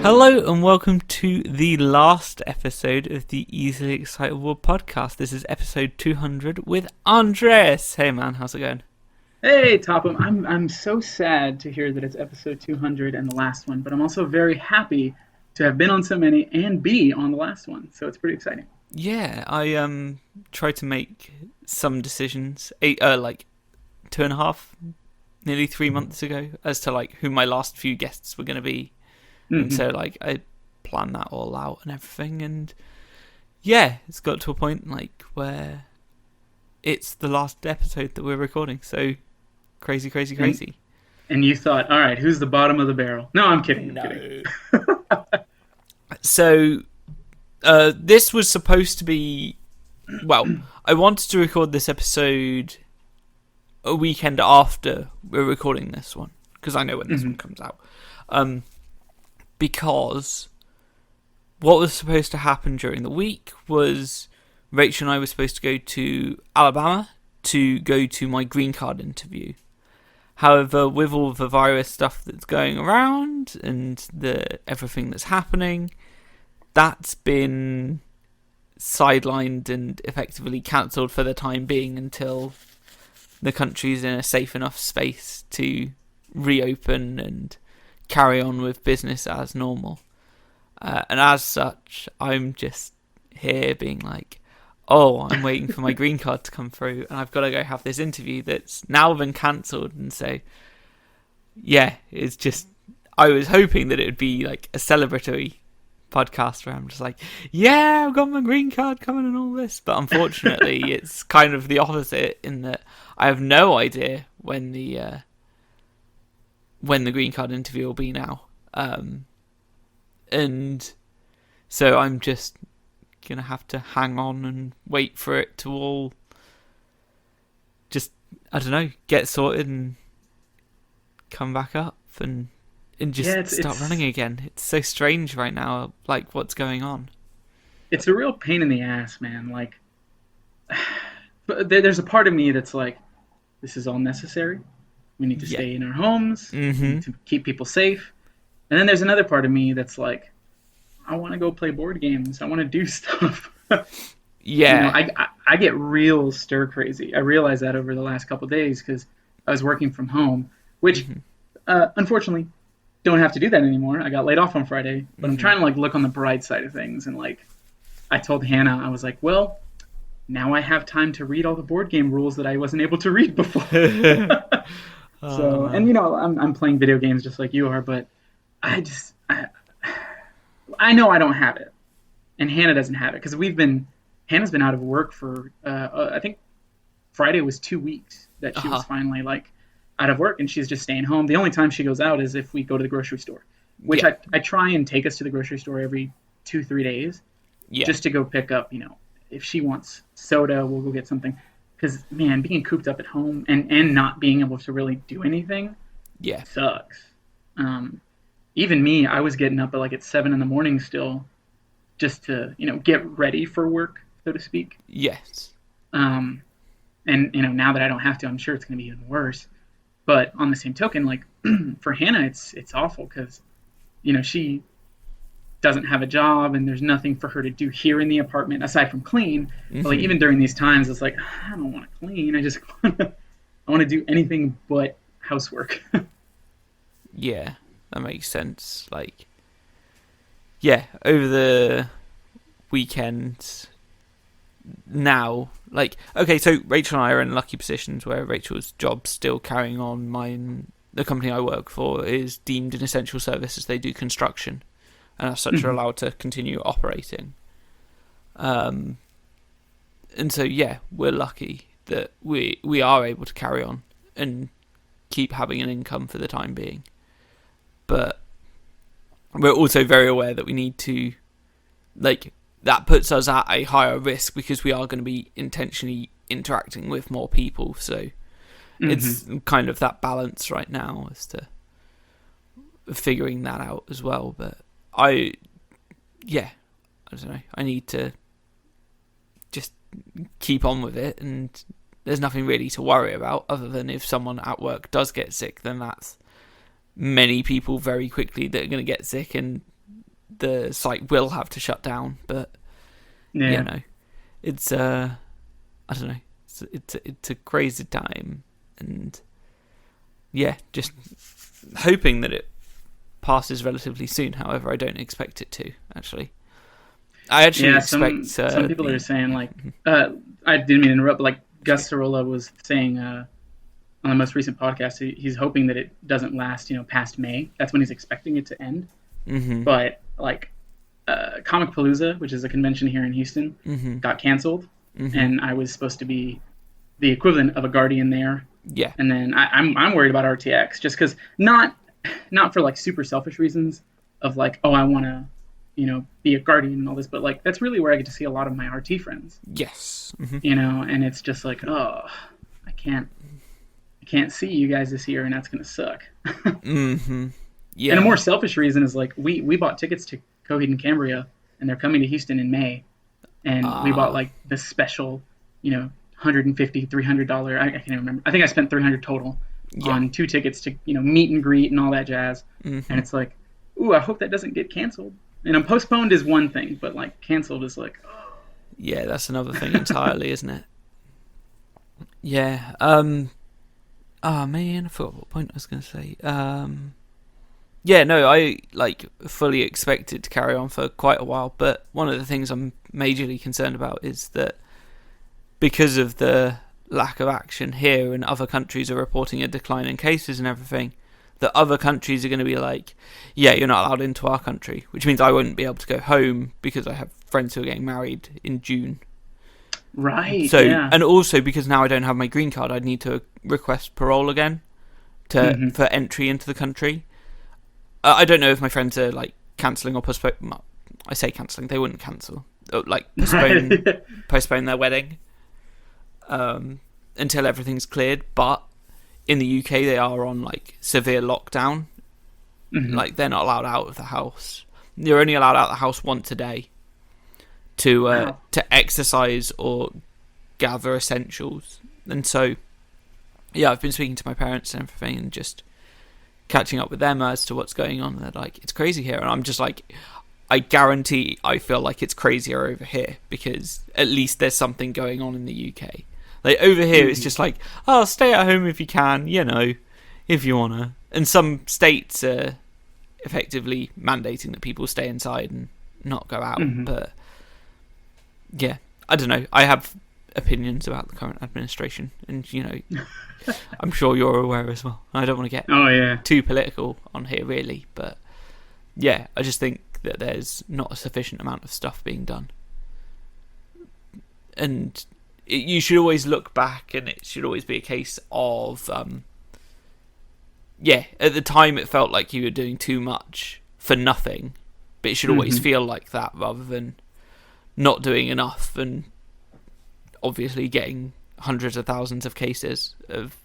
Hello and welcome to the last episode of the Easily Excitable podcast. This is episode 200 with Andres. Hey man, how's it going? Hey, Topham. I'm so sad to hear that it's episode 200 and the last one, but I'm also very happy to have been on so many and be on the last one. So it's pretty exciting. Yeah, I tried to make some decisions like 2.5, nearly 3 months ago, as to like who my last few guests were going to be, and so like I planned that all out and everything, and yeah, it's got to a point like where it's the last episode that we're recording. So crazy. And you thought, all right, who's the bottom of the barrel? No, I'm kidding. I'm kidding. So this was supposed to be, well, I wanted to record this episode a weekend after we're recording this one, because I know when this one comes out. Because what was supposed to happen during the week was Rachel and I were supposed to go to Alabama to go to my green card interview. However, with all the virus stuff that's going around and everything that's happening, that's been sidelined and effectively cancelled for the time being until the country's in a safe enough space to reopen and carry on with business as normal. And as such, I'm just here being like, oh, I'm waiting for my green card to come through and I've got to go have this interview that's now been cancelled. And so, yeah, it's just, I was hoping that it would be like a celebratory podcast where I'm just like, yeah, I've got my green card coming and all this. But unfortunately, it's kind of the opposite in that I have no idea when the green card interview will be now. And so I'm just gonna have to hang on and wait for it to all just, I don't know, get sorted and come back up and just start running again. It's so strange right now, like what's going on. It's a real pain in the ass, man. Like, there's a part of me that's like, this is all necessary. We need to stay in our homes. We need to keep people safe. And then there's another part of me that's like, I want to go play board games. I want to do stuff. Yeah. I get real stir crazy. I realized that over the last couple of days because I was working from home, which unfortunately don't have to do that anymore. I got laid off on Friday, but I'm trying to like look on the bright side of things. And like, I told Hannah, I was like, well, now I have time to read all the board game rules that I wasn't able to read before. So, and you know, I'm playing video games just like you are, but I know I don't have it, and Hannah doesn't have it because Hannah's been out of work for I think Friday was 2 weeks that she was finally like out of work, and she's just staying home. The only time she goes out is if we go to the grocery store, which I try and take us to the grocery store every 2-3 days, just to go pick up. You know, if she wants soda, we'll go get something. Because man, being cooped up at home and not being able to really do anything, sucks. Even me, I was getting up at 7 a.m. still, just to get ready for work, so to speak. Yes. And now that I don't have to, I'm sure it's going to be even worse. But on the same token, like for Hannah, it's awful because she doesn't have a job and there's nothing for her to do here in the apartment aside from clean. But like even during these times, it's like I don't want to clean. I just want to do anything but housework. Yeah, that makes sense. Like, yeah, over the weekend now, like, okay, so Rachel and I are in lucky positions where Rachel's job's still carrying on. Mine, the company I work for, is deemed an essential service as they do construction, and as such are allowed to continue operating. And so, yeah, we're lucky that we are able to carry on and keep having an income for the time being. But we're also very aware that we need to, like, that puts us at a higher risk because we are going to be intentionally interacting with more people. So it's kind of that balance right now as to figuring that out as well. But I don't know. I need to just keep on with it, and there's nothing really to worry about other than if someone at work does get sick, then that's many people very quickly that are going to get sick, and the site will have to shut down. But Yeah. you know, it's I don't know, it's a crazy time, and yeah, just hoping that it passes relatively soon. However, I don't expect it to, actually. I actually expect... Some people are saying, like, I didn't mean to interrupt, but, like, Gus Sorolla was saying on the most recent podcast, he's hoping that it doesn't last, past May. That's when he's expecting it to end. Mm-hmm. But, like, Comic Palooza, which is a convention here in Houston, mm-hmm. got canceled, mm-hmm. and I was supposed to be the equivalent of a Guardian there. Yeah. And then I'm worried about RTX, just because not for like super selfish reasons of like, oh, I want to, be a Guardian and all this, but like that's really where I get to see a lot of my RT friends. Yes. Mm-hmm. And it's just like, oh, I can't see you guys this year, and that's gonna suck. mm-hmm. Yeah. And a more selfish reason is like we bought tickets to Coheed and Cambria, and they're coming to Houston in May, and we bought like the special, $150, $300. I can't even remember. I think I spent $300 total on 2 tickets to meet and greet and all that jazz. Mm-hmm. And it's like, ooh, I hope that doesn't get canceled. And postponed is one thing, but like canceled is like, oh. Yeah, that's another thing entirely, isn't it? Yeah. Oh man, I forgot what point I was going to say. Yeah, no, I like fully expected to carry on for quite a while, but one of the things I'm majorly concerned about is that because of the lack of action here, and other countries are reporting a decline in cases and everything, that other countries are going to be like, yeah, you're not allowed into our country, which means I wouldn't be able to go home because I have friends who are getting married in June. Right. So, yeah. And also because now I don't have my green card, I'd need to request parole again for entry into the country. I don't know if my friends are like cancelling or postponing. I say cancelling, they wouldn't cancel. Like postpone their wedding until everything's cleared. But in the UK, they are on like severe lockdown. Mm-hmm. Like they're not allowed out of the house. You're only allowed out of the house once a day to exercise or gather essentials. And so, yeah, I've been speaking to my parents and everything, and just catching up with them as to what's going on. And they're like, it's crazy here. And I'm just like, I guarantee I feel like it's crazier over here because at least there's something going on in the UK. Like over here, it's just like, oh, stay at home if you can, if you want to. And some states are effectively mandating that people stay inside and not go out. Mm-hmm. But yeah, I don't know. I have opinions about the current administration, and I'm sure you're aware as well. I don't want to get too political on here, really, but yeah, I just think that there's not a sufficient amount of stuff being done, and you should always look back, and it should always be a case of at the time it felt like you were doing too much for nothing, but it should always feel like that rather than not doing enough and obviously getting hundreds of thousands of cases of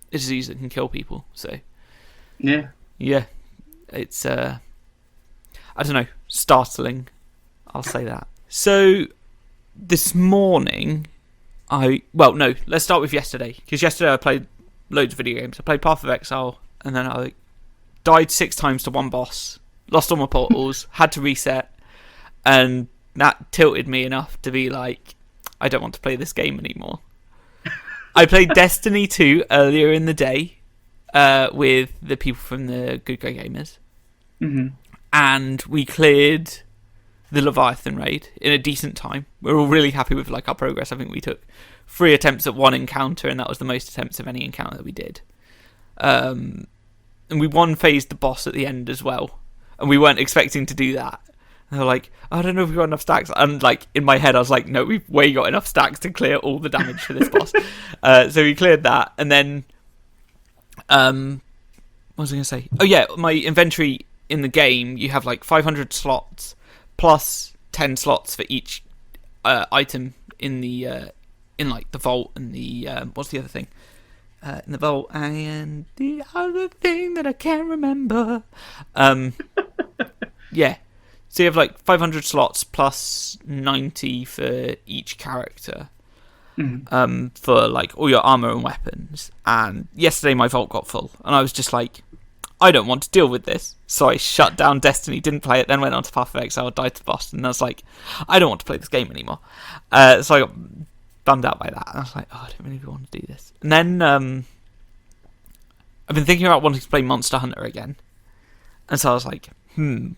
a disease that can kill people. So yeah, it's I don't know, startling, I'll say that. So this morning let's start with yesterday, because yesterday I played loads of video games. I played Path of Exile, and then I died 6 times to one boss, lost all my portals, had to reset, and that tilted me enough to be like, I don't want to play this game anymore. I played Destiny 2 earlier in the day with the people from the Good Grey Gamers, and we cleared the Leviathan raid in a decent time. We're all really happy with our progress. I think we took 3 attempts at one encounter, and that was the most attempts of any encounter that we did. And we one-phased the boss at the end as well, and we weren't expecting to do that. And they were like, I don't know if we've got enough stacks. And in my head, I was like, no, we've way got enough stacks to clear all the damage for this boss. So we cleared that, and then what was I going to say? Oh yeah, my inventory in the game, you have 500 slots plus 10 slots for each item in the the vault and the what's the other thing? In the vault and the other thing that I can't remember. Yeah. So you have 500 slots plus 90 for each character. For all your armor and weapons. And yesterday my vault got full, and I was just like, I don't want to deal with this. So I shut down Destiny, didn't play it, then went on to Path of Exile, died to boss, and I was like, I don't want to play this game anymore. So I got bummed out by that. And I was like, oh, I don't really want to do this. And then I've been thinking about wanting to play Monster Hunter again. And so I was like,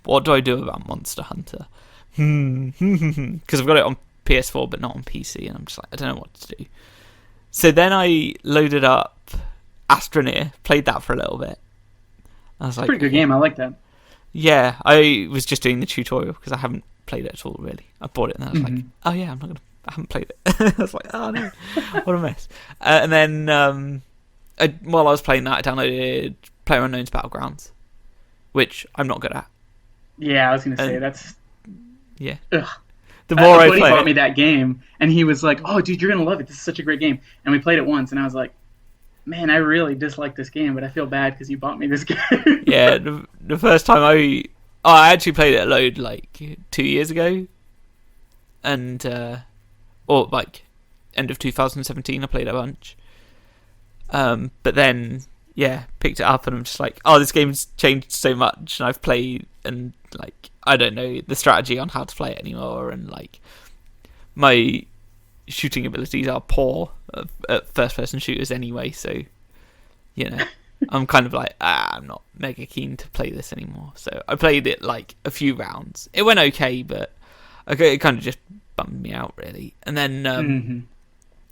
what do I do about Monster Hunter? Because I've got it on PS4 but not on PC, and I'm just like, I don't know what to do. So then I loaded up Astroneer, played that for a little bit. I was like, pretty good game. I like that. Yeah, I was just doing the tutorial because I haven't played it at all really. I bought it and I was like, oh yeah, I haven't played it. I was like, oh no, what a mess. And then while I was playing that, I downloaded PlayerUnknown's Battlegrounds, which I'm not good at. Yeah, I was gonna say that's. Yeah. Ugh. The more I play, play, bought me that game, and he was like, "Oh, dude, you're gonna love it. This is such a great game." And we played it once, and I was like, "Man, I really dislike this game, but I feel bad because you bought me this game." Yeah, the first time I actually played it a load like 2 years ago, and or like end of 2017, I played a bunch. But then picked it up, and I'm just like, oh, this game's changed so much, and I've played, and like, I don't know the strategy on how to play it anymore, and like my shooting abilities are poor at first person shooters anyway, so I'm kind of like, I'm not mega keen to play this anymore. So I played it like a few rounds. It went okay, but it kind of just bummed me out really. And then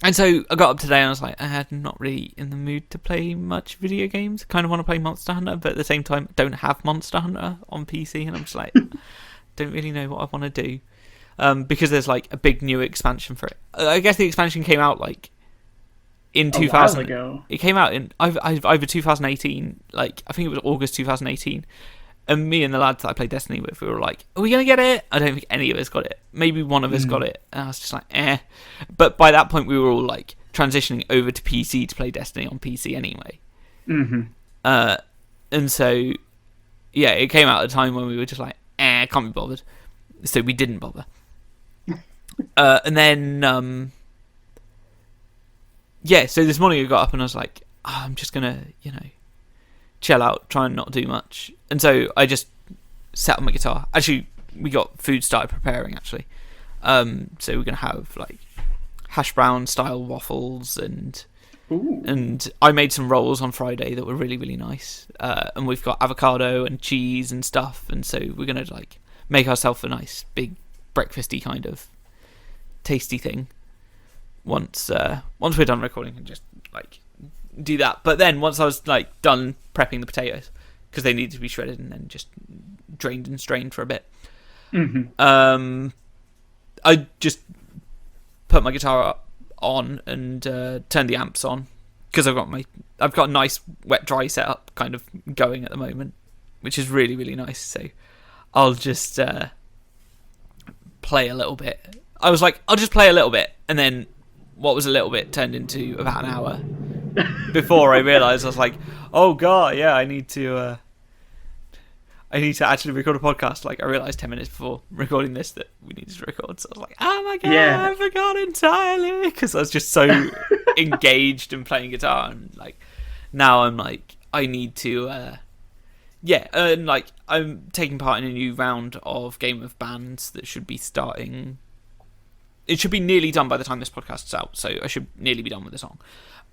and so I got up today and I was like, I'm not really in the mood to play much video games. I kind of want to play Monster Hunter, but at the same time, don't have Monster Hunter on PC, and I'm just like, don't really know what I want to do. Because there's like a big new expansion for it. I guess the expansion came out like in 2000 ago. It came out in either 2018, like I think it was August 2018. And me and the lads that I played Destiny with, we were like, are we going to get it? I don't think any of us got it. Maybe one of us got it. And I was just like, eh. But by that point, we were all like transitioning over to PC to play Destiny on PC anyway. And so, yeah, it came out at a time when we were just like, can't be bothered. So we didn't bother. And then, so this morning I got up and I was like, I'm just going to, chill out, try and not do much. And so I just sat on my guitar. Actually, we got food started preparing, actually. So we're going to have, like, hash brown style waffles, and I made some rolls on Friday that were really, really nice. And we've got avocado and cheese and stuff, and so we're going to, like, make ourselves a nice, big, breakfasty kind of tasty thing once we're done recording, and just, like, do that. But then once I was like done prepping the potatoes, because they needed to be shredded and then just drained and strained for a bit, I just put my guitar on and turned the amps on, because I've got a nice wet dry setup kind of going at the moment, which is really, really nice. So I'll just play a little bit. I was like, I'll just play a little bit, and then what was a little bit turned into about an hour. Before I realised, I was like, oh god, yeah, I need to actually record a podcast. Like, I realised 10 minutes before recording this that we needed to record. So I was like, oh my god, I forgot entirely, because I was just so engaged in playing guitar. And like, now I'm like, I need to and like, I'm taking part in a new round of Game of Bands that should be starting. It should be nearly done by the time this podcast's out, so I should nearly be done with the song.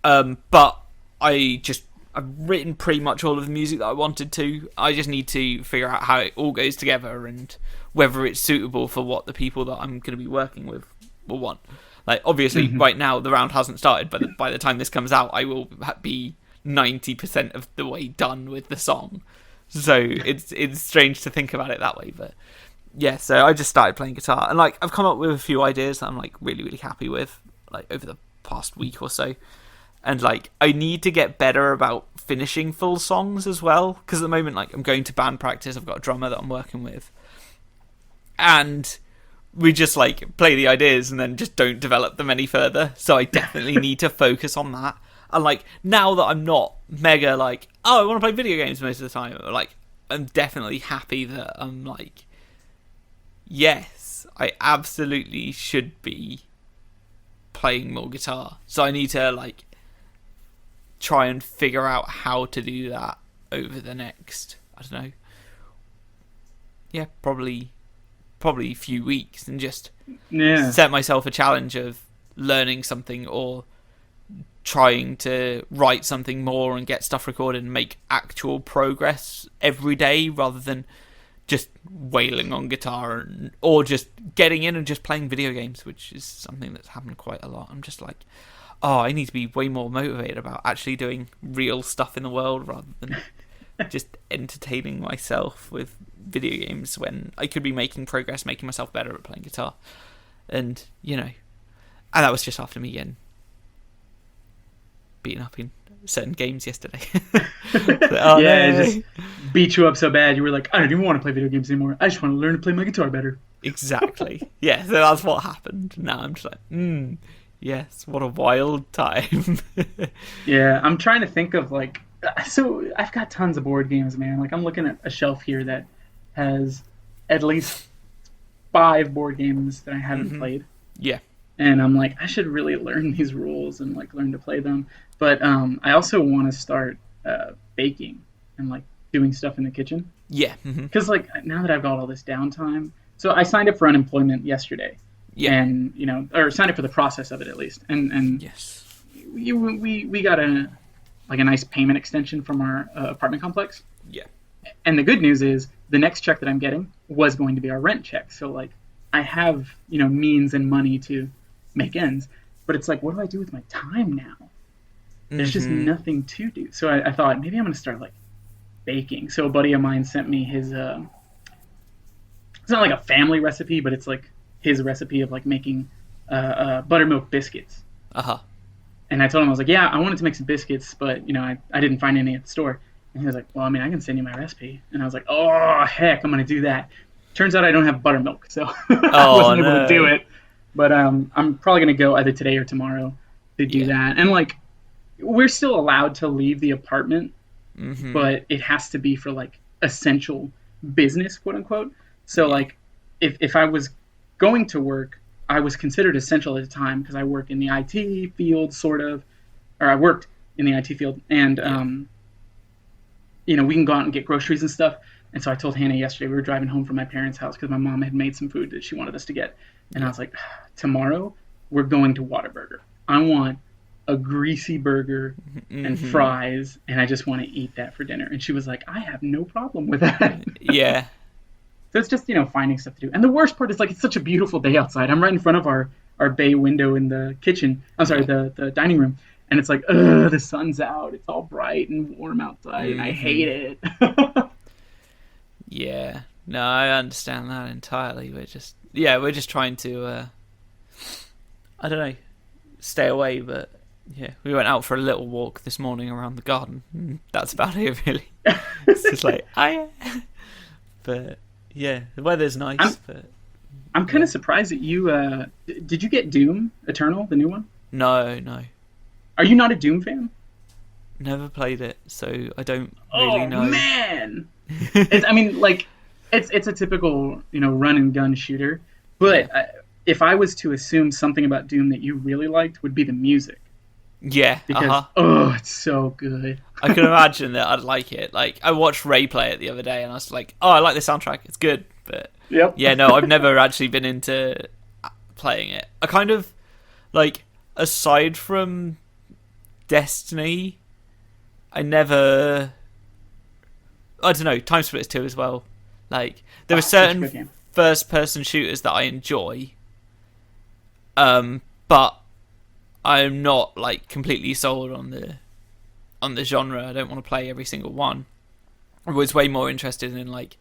But I've written pretty much all of the music that I wanted to. I just need to figure out how it all goes together and whether it's suitable for what the people that I'm going to be working with will want. Like, obviously, right now the round hasn't started, but by the time this comes out, I will be 90% of the way done with the song. So it's strange to think about it that way, but yeah. So I just started playing guitar, and like, I've come up with a few ideas that I'm like really, really happy with, like, over the past week or so. And like, I need to get better about finishing full songs as well, because at the moment, like, I'm going to band practice. I've got a drummer that I'm working with, and we just like play the ideas and then just don't develop them any further. So I definitely need to focus on that. And like, now that I'm not mega like, oh, I want to play video games most of the time, like, I'm definitely happy that I'm like, yes, I absolutely should be playing more guitar. So I need to like try and figure out how to do that over the next, I don't know, yeah, probably a few weeks, and just set myself a challenge of learning something or trying to write something more and get stuff recorded and make actual progress every day, rather than just wailing on guitar or just getting in and just playing video games, which is something that's happened quite a lot. I'm just like, oh, I need to be way more motivated about actually doing real stuff in the world rather than just entertaining myself with video games, when I could be making progress, making myself better at playing guitar. And, and that was just after me getting beaten up in certain games yesterday. It just beat you up so bad you were like, I don't even want to play video games anymore. I just want to learn to play my guitar better. Exactly. Yeah, so that's what happened. Now I'm just like, yes, what a wild time. Yeah, I'm trying to think of like, so I've got tons of board games, man. Like I'm looking at a shelf here that has at least 5 board games that I haven't played. Yeah. And I'm like, I should really learn these rules and like learn to play them. But I also want to start baking and like doing stuff in the kitchen. Yeah. Because like now that I've got all this downtime, so I signed up for unemployment yesterday. Yeah. And or signed up for the process of it at least. And yes, we got a nice payment extension from our apartment complex. Yeah. And the good news is the next check that I'm getting was going to be our rent check. So like I have means and money to make ends. But it's like, what do I do with my time now? There's just nothing to do. So I thought maybe I'm going to start like baking. So a buddy of mine sent me his, it's not like a family recipe, but it's like his recipe of like making buttermilk biscuits. Uh-huh. And I told him, I was like, yeah, I wanted to make some biscuits, but I didn't find any at the store. And he was like, well, I mean, I can send you my recipe. And I was like, oh, heck, I'm going to do that. Turns out I don't have buttermilk, so I wasn't able to do it. But I'm probably going to go either today or tomorrow to do that. And like, we're still allowed to leave the apartment, but it has to be for like essential business, quote unquote. So like, if I was going to work, I was considered essential at the time because I work in the IT field, sort of, or I worked in the IT field, and we can go out and get groceries and stuff. And so I told Hannah yesterday, we were driving home from my parents' house because my mom had made some food that she wanted us to get. And I was like, tomorrow we're going to Whataburger. I want a greasy burger and fries, and I just want to eat that for dinner. And she was like, I have no problem with that. Yeah. So it's just, finding stuff to do. And the worst part is like, it's such a beautiful day outside. I'm right in front of our bay window in the kitchen. I'm sorry, the dining room. And it's like, the sun's out. It's all bright and warm outside, and I hate it. Yeah, no, I understand that entirely. We're just trying to, I don't know, stay away. But yeah, we went out for a little walk this morning around the garden. That's about it, really. It's just like, but yeah, the weather's nice. I'm kind of surprised that you, did you get Doom Eternal, the new one? No. Are you not a Doom fan? Never played it, so I don't really know. Oh, man! It's a typical, run and gun shooter. But if I was to assume something about Doom that you really liked, would be the music. Yeah, because, it's so good. I can imagine that I'd like it. Like, I watched Ray play it the other day, and I was like, oh, I like the soundtrack. It's good. But yeah, no, I've never actually been into playing it. I kind of, like, aside from Destiny, I don't know, Time Splitters 2 as well. Like, there were certain first-person shooters that I enjoy, but I'm not, like, completely sold on the genre. I don't want to play every single one. I was way more interested in, like,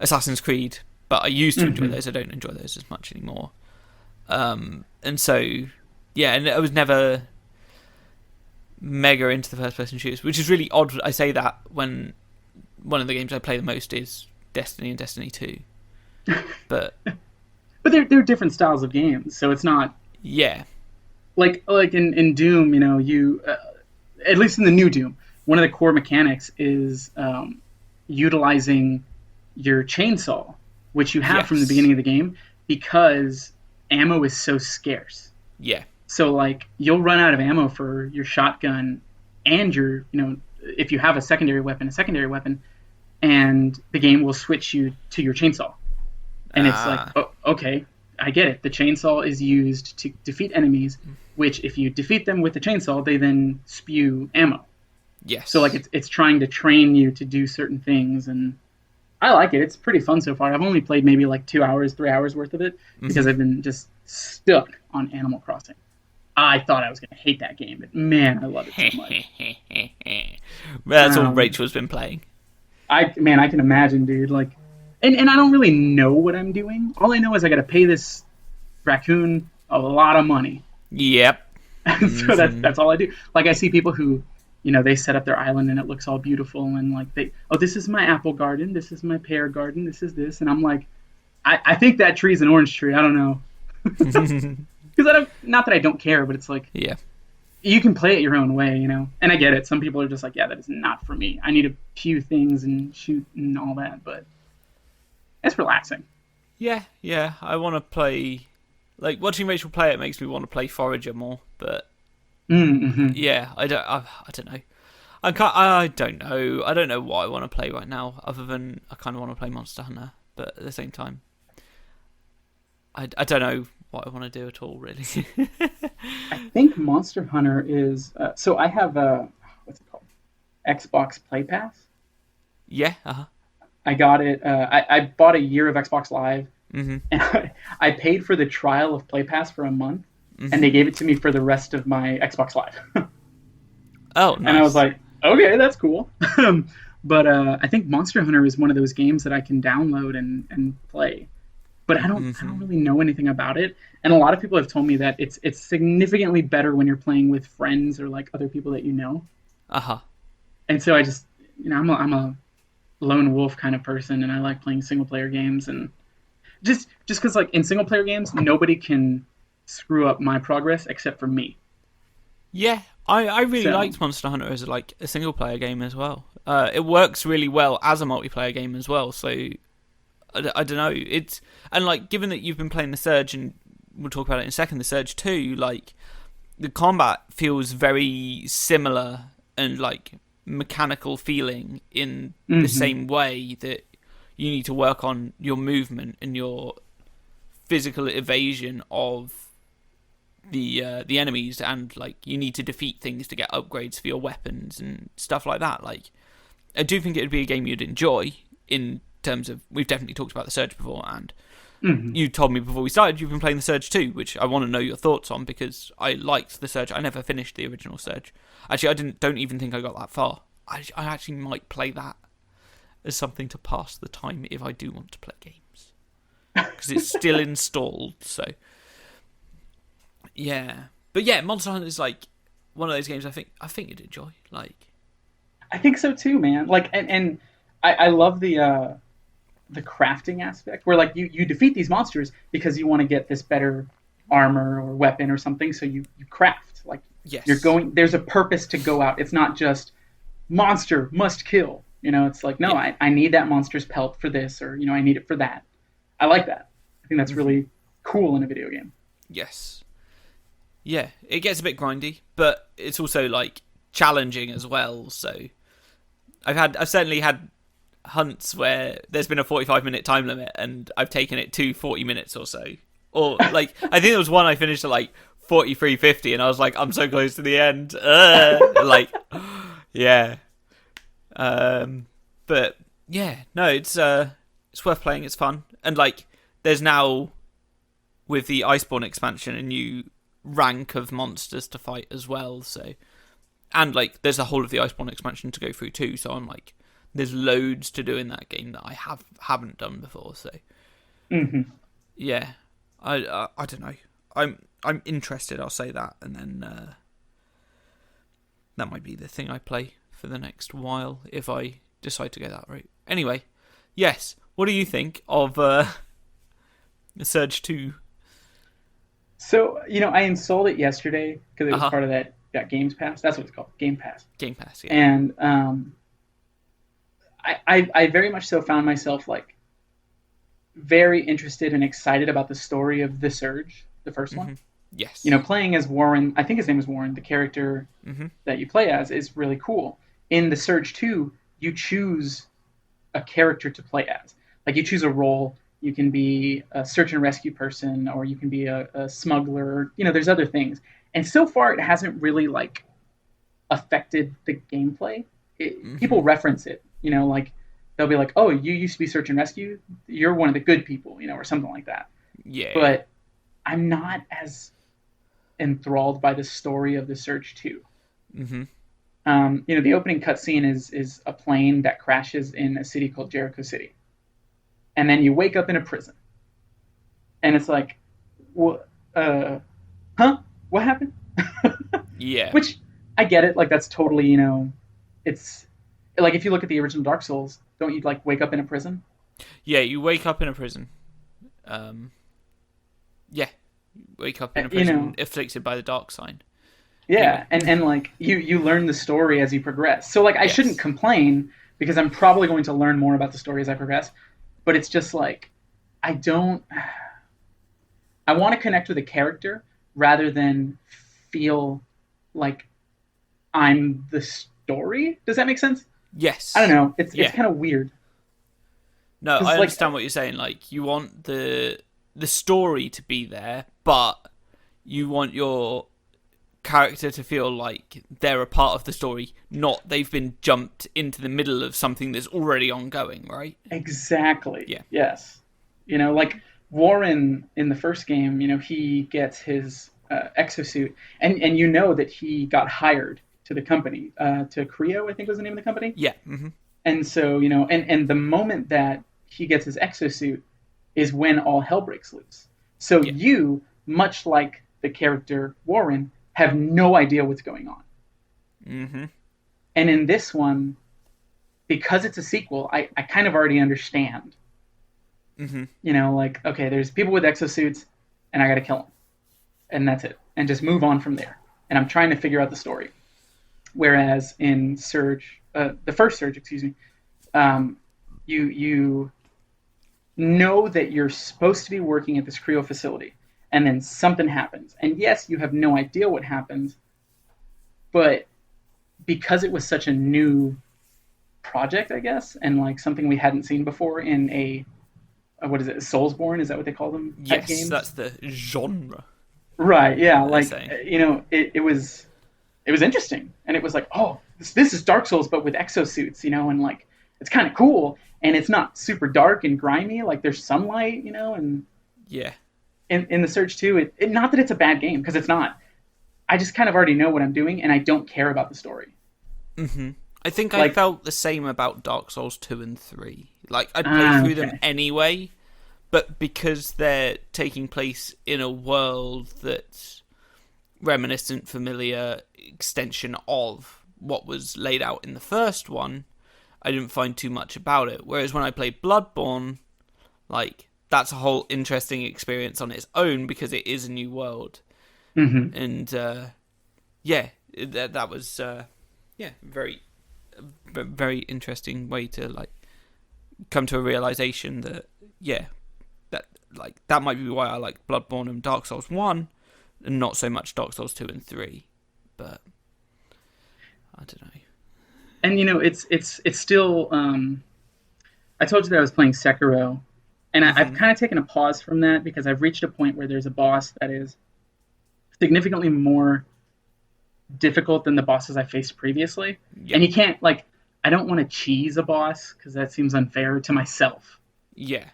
Assassin's Creed, but I used to enjoy those. I don't enjoy those as much anymore. And so, yeah, and I was never mega into the first-person shooters, which is really odd. I say that when one of the games I play the most is Destiny and Destiny 2. But they're different styles of games, so it's not... Yeah. Like in Doom, you... at least in the new Doom, one of the core mechanics is utilizing your chainsaw, which you have from the beginning of the game, because ammo is so scarce. Yeah. So, like, you'll run out of ammo for your shotgun and your, if you have a secondary weapon, and the game will switch you to your chainsaw. And it's like, Ah, oh, okay, I get it. The chainsaw is used to defeat enemies, which if you defeat them with the chainsaw, they then spew ammo. So like yes. it's trying to train you to do certain things, and I like it. It's pretty fun so far. I've only played maybe like 2 hours, 3 hours worth of it Hmm. because I've been just stuck on Animal Crossing. I thought I was gonna hate that game, but man, I love it so much. That's all Um, Rachel's been playing. I can imagine, dude. Like, and I don't really know what I'm doing. All I know is I got to pay this raccoon a lot of money. Yep. So Hmm. that's all I do. Like I see people who, they set up their island and it looks all beautiful and like this is my apple garden, this is my pear garden, this is this, and I'm like, I think that tree's an orange tree. I don't know, because I don't, not that I don't care, but it's like Yeah. you can play it your own way. And I get it. Some people are just like, yeah, that is not for me. I need to pew things and shoot and all that, but it's relaxing. Yeah, yeah. I want to play. Like watching Rachel play it makes me want to play Forager more. But Mm-hmm. yeah, I don't know. I can't. I don't know. I don't know what I want to play right now. Other than I kind of want to play Monster Hunter, but at the same time, I don't know what I want to do at all. Really. I think Monster Hunter is so I have a what's it called, Xbox Play Pass. Yeah. Uh huh. I got it. I bought a year of Xbox Live, Mhm. and I paid for the trial of Play Pass for a month, and Mhm. they gave it to me for the rest of my Xbox Live. Oh, And I was nice. like, okay, that's cool. But I think Monster Hunter is one of those games that I can download and play. But I don't Mhm. really know anything about it. And a lot of people have told me that it's significantly better when you're playing with friends or like other people that you know. Uh huh. And so I just I'm a lone wolf kind of person, and I like playing single player games, and just because like in single player games nobody can screw up my progress except for me. Yeah, I really So liked Monster Hunter as like a single player game as well. It works really well as a multiplayer game as well. So I don't know. It's and like given that you've been playing the Surge and we'll talk about it in a second. The Surge 2, like the combat feels very similar and like mechanical feeling in the mm-hmm. same way that you need to work on your movement and your physical evasion of the enemies, and like you need to defeat things to get upgrades for your weapons and stuff like that. Like I do think it would be a game you'd enjoy in terms of we've definitely talked about the Surge before, and Mm-hmm. you told me before we started you've been playing the Surge too, which I want to know your thoughts on because I liked the Surge. I never finished the original Surge. Actually, I don't even think I got that far. I actually might play that as something to pass the time if I do want to play games because it's still installed. So yeah, but yeah, Monster Hunter is like one of those games I think you'd enjoy. Like, I think so too, man. Like and I love the crafting aspect where like you defeat these monsters because you want to get this better armor or weapon or something, so you craft like you're yes, going, there's a purpose to go out. It's not just monster must kill. It's like, no, yeah, I need that monster's pelt for this, or I need it for that. I like that. I think that's hmm, really cool in a video game. yes, yeah. It gets a bit grindy, but it's also like challenging as well. So I've certainly had hunts where there's been a 45-minute time limit and I've taken it to 40 minutes or so. Or like I think there was one I finished at like 43:50 and I was like I'm so close to the end. Like yeah. Um but yeah, no, it's worth playing, it's fun. And like there's now with the Iceborne expansion a new rank of monsters to fight as well, so and like there's the whole of the Iceborne expansion to go through too. So I'm like, there's loads to do in that game that I haven't done before. So Mm-hmm. yeah, I don't know. I'm interested. I'll say that, and then that might be the thing I play for the next while if I decide to go that route. Anyway, yes. What do you think of Surge 2? So I installed it yesterday because it Uh was huh. part of that Games Pass. That's what it's called, Game Pass. Game Pass. Yeah. And I very much so found myself like very interested and excited about the story of The Surge, the first one. Mhm. Yes. Playing as Warren, I think his name is Warren, the character Mhm. that you play as is really cool. In the Surge 2, you choose a character to play as. Like you choose a role. You can be a search and rescue person, or you can be a smuggler. You know, there's other things. And so far, it hasn't really like affected the gameplay. People Hmm. reference it. You know, like they'll be like, "Oh, you used to be search and rescue. You're one of the good people," you know, or something like that. Yeah, yeah. But I'm not as enthralled by the story of the Surge 2. Hmm. You know, the opening cutscene is a plane that crashes in a city called Jericho City, and then you wake up in a prison, and it's like, what? Huh? What happened? Yeah. Which I get it. Like that's totally, you know, it's like if you look at the original Dark Souls, don't you like wake up in a prison? Yeah, you wake up in a prison. Um, yeah, wake up in a You prison know, afflicted by the dark sign. yeah, Anyway, and like you learn the story as you progress. So like I shouldn't yes. complain because I'm probably going to learn more about the story as I progress. But it's just like I don't. I want to connect with a character rather than feel like I'm the story. Does that make sense? I don't Yes. know. It's Yeah. kind of weird No, I because like understand what you're saying. Like, you want the story to be there, but you want your character to feel like they're a part of the story, not they've been jumped into the middle of something that's already ongoing, right? exactly, Yeah. yes. You know, like Warren in the first game, you know, he gets his exosuit, and you know that he got hired to the company, to Creo, I think was the name of the company. Yeah. Hmm. And so, you know, and the moment that he gets his exosuit is when all hell breaks loose. So Yeah. you, much like the character Warren, have no idea what's going on. Hmm. And in this one, because it's a sequel, I kind of already understand. Hmm. You know, like, okay, there's people with exosuits, and I got to kill them. And that's it. And just move on from there. And I'm trying to figure out the story. Whereas in Surge, the first Surge, excuse me, you know that you're supposed to be working at this Creo facility, and then something happens. And yes, you have no idea what happens, but because it was such a new project, I guess, and like something we hadn't seen before in what is it, Soulsborne? Is that what they call them type Yes, games? that's the genre Right. Yeah. they're Like saying. you know, it was interesting, and it was like, oh, this is Dark Souls, but with exosuits, you know, and like it's kind of cool, and it's not super dark and grimy. Like there's sunlight, you know, and Yeah. in the Surge 2, not that it's a bad game because it's not. I just kind of already know what I'm doing, and I don't care about the story. Hmm. I think I Like, felt the same about Dark Souls 2 and 3. Like, I'd play through them okay, anyway, but because they're taking place in a world that's reminiscent, familiar extension of what was laid out in the first one, I didn't find too much about it. Whereas when I played Bloodborne, like, that's a whole interesting experience on its own because it is a new world. mm-hmm. And, yeah, that was, yeah, very interesting way to, like, come to a realization that, yeah, that, like, that might be why I like Bloodborne and Dark Souls 1 and not so much Dark Souls 2 and 3. But I don't know. And you know, it's still. I told you that I was playing Sekiro, and I've Hmm. kind of taken a pause from that because I've reached a point where there's a boss that is significantly more difficult than the bosses I faced previously, Yeah. and you can't like. I don't want to cheese a boss because that seems unfair to myself. Yeah.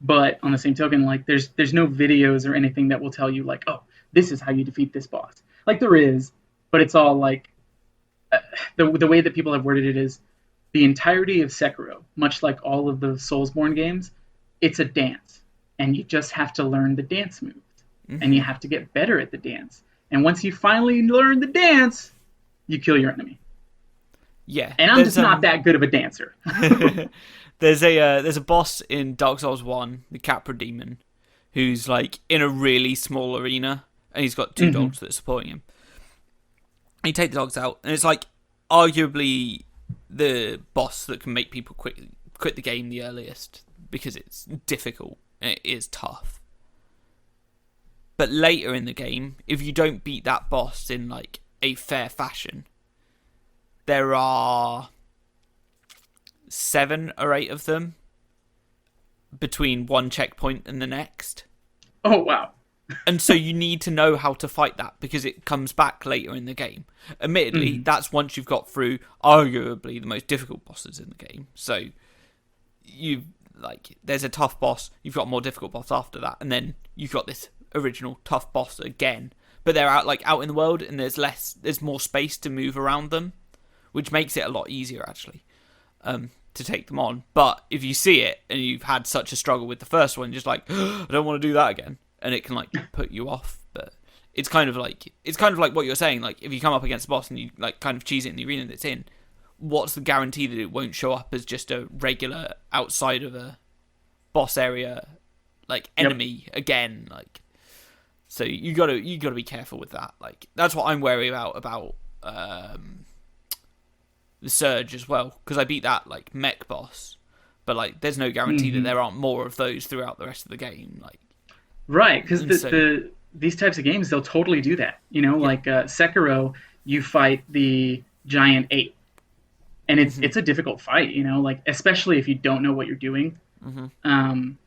But on the same token, like there's no videos or anything that will tell you like, oh, this is how you defeat this boss. Like there is, but it's all like uh, the way that people have worded it is the entirety of Sekiro, much like all of the Soulsborne games, it's a dance, and you just have to learn the dance moves, and you Hmm. have to get better at the dance. And once you finally learn the dance, you kill your enemy. Yeah. And I'm There's just not that good of a dancer. there's a boss in Dark Souls 1, the Capra Demon, who's like in a really small arena and he's got two Mm-hmm. dogs that are supporting him. And you take the dogs out and it's like arguably the boss that can make people quit the game the earliest because it's difficult and it is tough. But later in the game, if you don't beat that boss in like a fair fashion, there are 7 or 8 of them between one checkpoint and the next. Oh, wow. And so you need to know how to fight that because it comes back later in the game. Admittedly, that's once you've got through arguably the most difficult bosses in the game. So there's a tough boss, you've got a more difficult boss after that, and then you've got this original tough boss again. But they're out in the world, and there's more space to move around them, which makes it a lot easier actually to take them on. But if you see it and you've had such a struggle with the first one, just like I don't want to do that again. And it can put you off, but it's kind of like what you're saying. Like if you come up against a boss and you kind of cheese it in the arena that's in, what's the guarantee that it won't show up as just a regular outside of a boss area enemy again? So you gotta be careful with that. That's what I'm wary about the Surge as well, because I beat that mech boss, but there's no guarantee that there aren't more of those throughout the rest of the game. Right, because these types of games, they'll totally do that. Sekiro, you fight the giant ape, and it's a difficult fight. Especially if you don't know what you're doing. And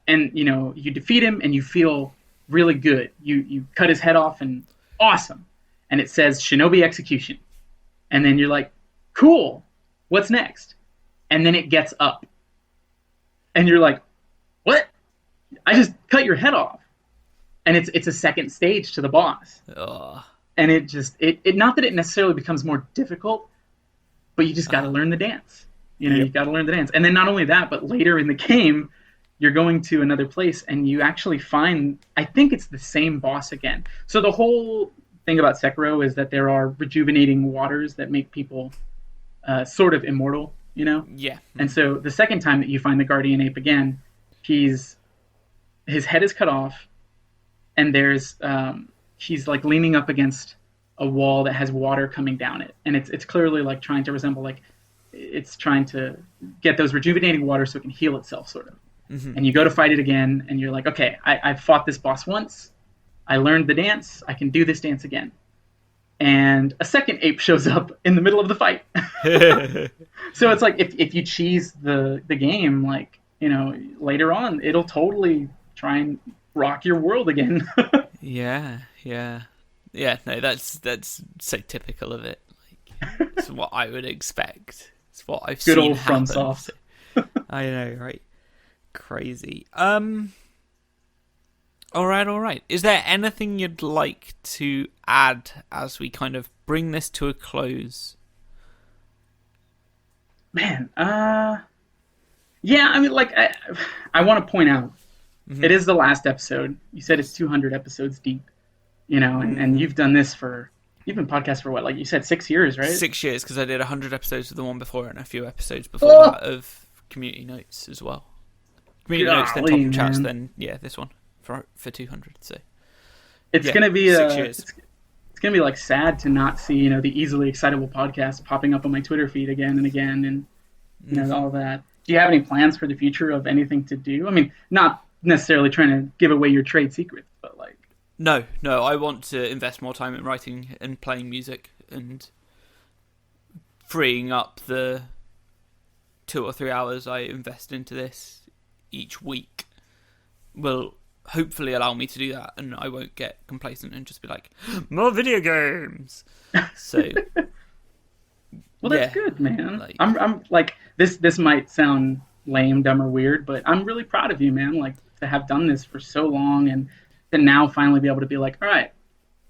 you defeat him, and you feel really good. You cut his head off, and awesome. And it says Shinobi Execution, and then you're like, cool. What's next? And then it gets up, and you're like, what? I just cut your head off. And it's a second stage to the boss. Ugh. And it not that it necessarily becomes more difficult, but you just got to learn the dance. You got to learn the dance. And then not only that, but later in the game, you're going to another place and you actually find, I think it's the same boss again. So the whole thing about Sekiro is that there are rejuvenating waters that make people sort of immortal, Yeah. And so the second time that you find the Guardian Ape again, his head is cut off, and he's leaning up against a wall that has water coming down it, and it's clearly trying to resemble it's trying to get those rejuvenating water so it can heal itself sort of. And you go to fight it again, and you're like, okay, I've fought this boss once, I learned the dance, I can do this dance again. And a second ape shows up in the middle of the fight. So it's if you cheese the game, later on, it'll totally try and rock your world again. Yeah. No, that's so typical of it. It's what I would expect. It's what I've Good seen old happen. FromSoft. I know, right? Crazy. All right. Is there anything you'd like to add as we kind of bring this to a close? Man, yeah, I mean, I want to point out, it is the last episode. You said it's 200 episodes deep, and you've done this you've been podcast for what, you said 6 years, right? 6 years, because I did 100 episodes of the one before and a few episodes before that of Community Notes as well. Community Notes, then Top of Chats, then, this one for 200, so. It's going to be 6 years. It's going to be sad to not see, the Easily Excitable podcast popping up on my Twitter feed again and again, and all that. Do you have any plans for the future of anything to do? I mean, not necessarily trying to give away your trade secrets, but No, I want to invest more time in writing and playing music and freeing up the 2 or 3 hours I invest into this each week will hopefully allow me to do that, and I won't get complacent and just be like, more video games. So, well, that's good, man. I'm this might sound lame, dumb, or weird, but I'm really proud of you, man. To have done this for so long and to now finally be able to be all right,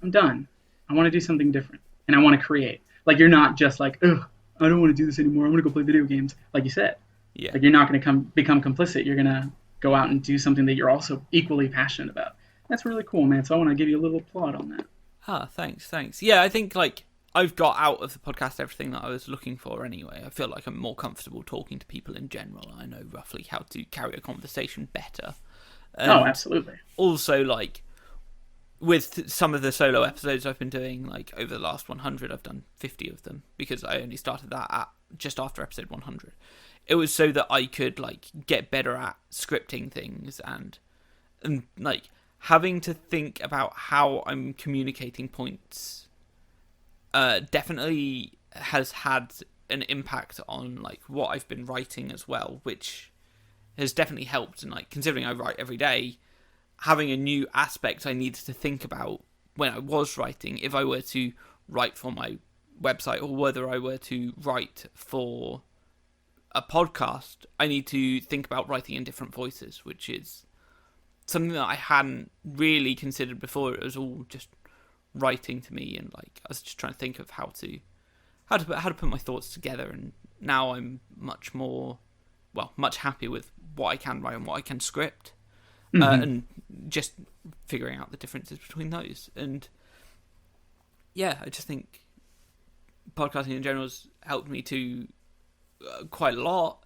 I'm done. I want to do something different, and I want to create. You're not just ugh, I don't want to do this anymore. I want to go play video games, like you said. Yeah. You're not going to become complicit. You're going to go out and do something that you're also equally passionate about. That's really cool, man. So I want to give you a little applaud on that. Thanks. Yeah, I think I've got out of the podcast everything that I was looking for anyway. I feel like I'm more comfortable talking to people in general. I know roughly how to carry a conversation better. And absolutely. Also, with some of the solo episodes I've been doing, over the last 100, I've done 50 of them because I only started that at just after episode 100. It was so that I could get better at scripting things and having to think about how I'm communicating points. Definitely has had an impact on like what I've been writing as well, which has definitely helped. And like considering I write every day, having a new aspect I needed to think about when I was writing, if I were to write for my website or whether I were to write for a podcast, I need to think about writing in different voices, which is something that I hadn't really considered before. It was all just writing to me, and like I was just trying to think of how to put my thoughts together. And now I'm much happier with what I can write and what I can script, and just figuring out the differences between those. And yeah, I just think podcasting in general has helped me to quite a lot.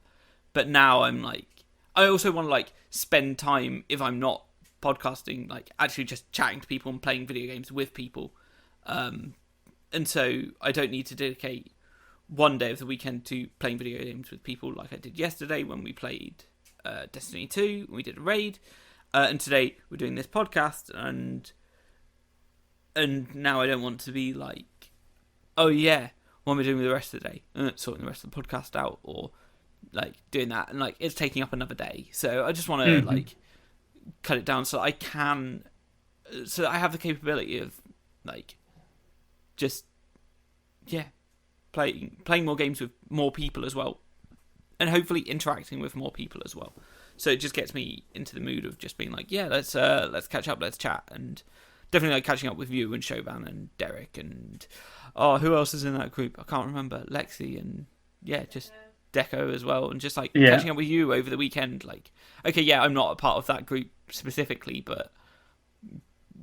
But now I'm like, I also want to like spend time, if I'm not podcasting, like actually just chatting to people and playing video games with people. And so I don't need to dedicate one day of the weekend to playing video games with people like I did yesterday when we played Destiny 2, we did a raid, and today we're doing this podcast, and now I don't want to be like, oh yeah, what am I doing with the rest of the day? Sorting the rest of the podcast out, or like doing that, and like it's taking up another day. So I just want to like cut it down so I can, so that I have the capability of like just playing more games with more people as well, and hopefully interacting with more people as well. So it just gets me into the mood of just being like, yeah, let's catch up, let's chat. And definitely like catching up with you and Shoban and Derek and who else is in that group? I can't remember. Lexi and just Deco as well, and just like catching up with you over the weekend. Like, okay, yeah, I'm not a part of that group specifically, but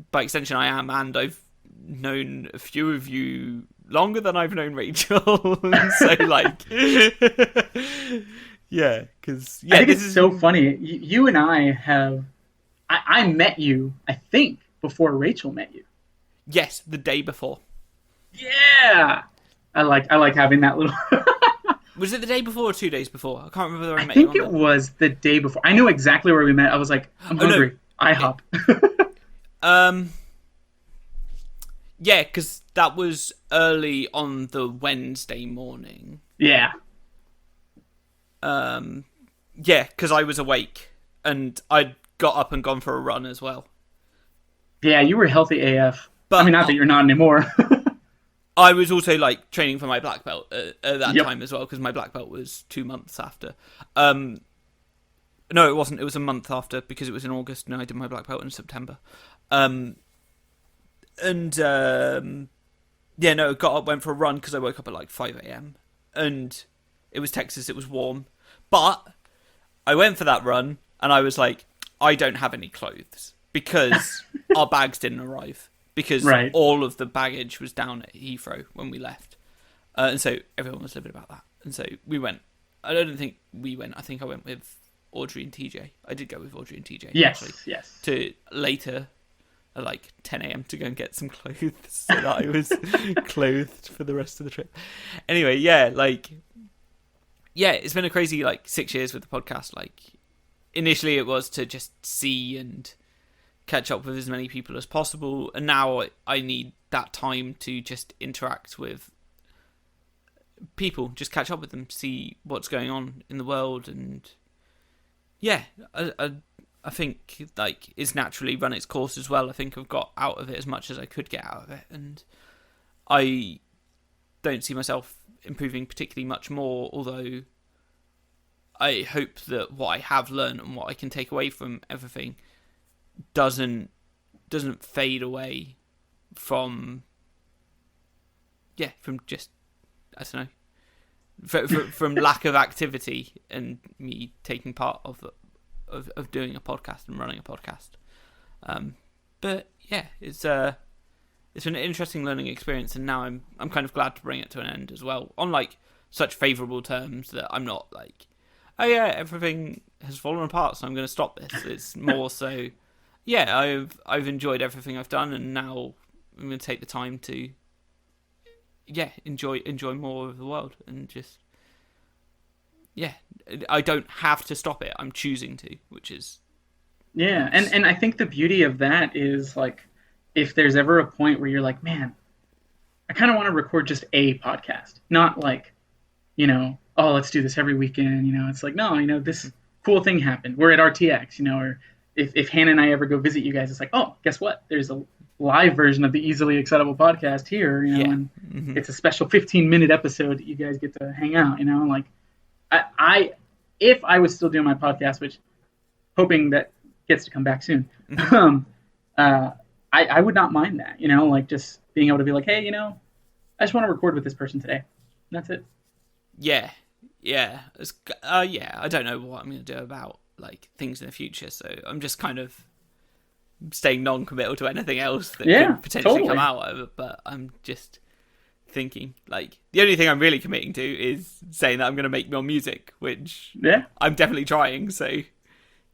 by extension I am, and I've known a few of you longer than I've known Rachel. So like because I think it's so funny. You and I have I met you, I think, before Rachel met you. Yes, the day before. Yeah, I like having that little. Was it the day before or 2 days before? I can't remember whether I met think you it was the day before. I knew exactly where we met. I was like, I'm hungry. No. IHOP. Yeah, because that was early on the Wednesday morning. Yeah. Yeah, because I was awake and I'd got up and gone for a run as well. Yeah, you were healthy AF. But I mean, not that you're not anymore. I was also like training for my black belt at that time as well, because my black belt was 2 months after. No, it wasn't. It was a month after, because it was in August and I did my black belt in September. Got up, went for a run because I woke up at like 5 a.m. and it was Texas, it was warm. But I went for that run and I was like, I don't have any clothes because our bags didn't arrive. Because all of the baggage was down at Heathrow when we left. And so everyone was livid about that. And so we went. I don't think we went. I think I went with Audrey and TJ. I did go with Audrey and TJ. Yes. To later at like 10 a.m. to go and get some clothes so that I was clothed for the rest of the trip. Anyway, it's been a crazy like 6 years with the podcast. Like initially it was to just see and catch up with as many people as possible, and now I need that time to just interact with people, just catch up with them, see what's going on in the world. And I think like it's naturally run its course as well. I think I've got out of it as much as I could get out of it, and I don't see myself improving particularly much more, although I hope that what I have learned and what I can take away from everything doesn't fade away from just, I don't know, from lack of activity and me taking part of doing a podcast and running a podcast. But yeah, it's been an interesting learning experience, and now I'm kind of glad to bring it to an end as well, on like such favourable terms that I'm not like, oh yeah, everything has fallen apart, so I'm going to stop this. It's more so, yeah, I've enjoyed everything I've done, and now I'm going to take the time to, enjoy more of the world, and just, I don't have to stop it. I'm choosing to, which is nice. And I think the beauty of that is like, if there's ever a point where you're like, man, I kind of want to record just a podcast, not like, oh, let's do this every weekend. It's like, no, this cool thing happened. We're at RTX, or if Hannah and I ever go visit you guys, it's like, oh, guess what? There's a live version of the Easily Excitable podcast here, Yeah. and it's a special 15-minute episode that you guys get to hang out, like I if I was still doing my podcast, which hoping that gets to come back soon, I would not mind that, like just being able to be like, hey, I just want to record with this person today. And that's it. Yeah. Yeah. Yeah, I don't know what I'm going to do about like things in the future, so I'm just kind of staying non-committal to anything else that could potentially come out of it, but I'm just thinking, like, the only thing I'm really committing to is saying that I'm going to make more music, which I'm definitely trying, so...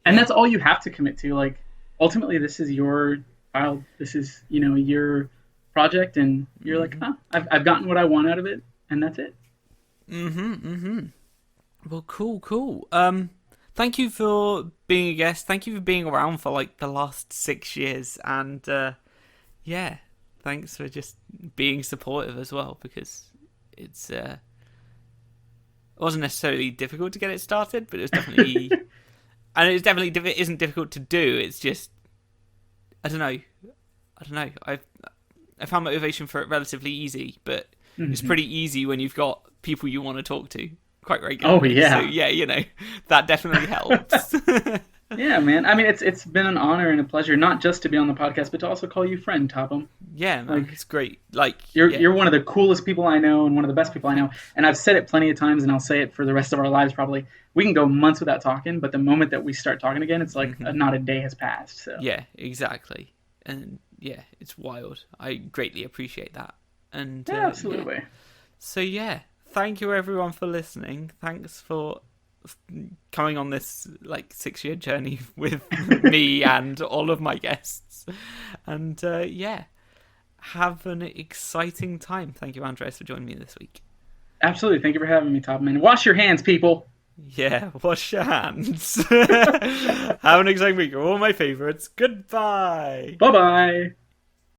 And that's all you have to commit to, like, ultimately this is your child, this is, your project, and you're like, I've gotten what I want out of it, and that's it. Well, cool. Thank you for being a guest. Thank you for being around for like the last 6 years, and thanks for just being supportive as well, because it wasn't necessarily difficult to get it started, but it was definitely, and it definitely isn't difficult to do. It's just I don't know. I found motivation for it relatively easy, but it's pretty easy when you've got people you want to talk to quite regularly. Oh yeah. So yeah, that definitely helps. Yeah, man. I mean, it's been an honor and a pleasure, not just to be on the podcast, but to also call you friend, Topham. Yeah, man, it's great. Like you're one of the coolest people I know and one of the best people I know. And I've said it plenty of times, and I'll say it for the rest of our lives probably. We can go months without talking, but the moment that we start talking again, it's like not a day has passed. So yeah, exactly. And yeah, it's wild. I greatly appreciate that. And yeah, absolutely. Yeah. So yeah, thank you everyone for listening. Thanks for coming on this like 6-year journey with me and all of my guests. And yeah, have an exciting time. Thank you, Andres, for joining me this week. Absolutely. Thank you for having me, Topham. And wash your hands, people. Yeah, wash your hands. Have an exciting week. You're all my favorites. Goodbye. Bye-bye.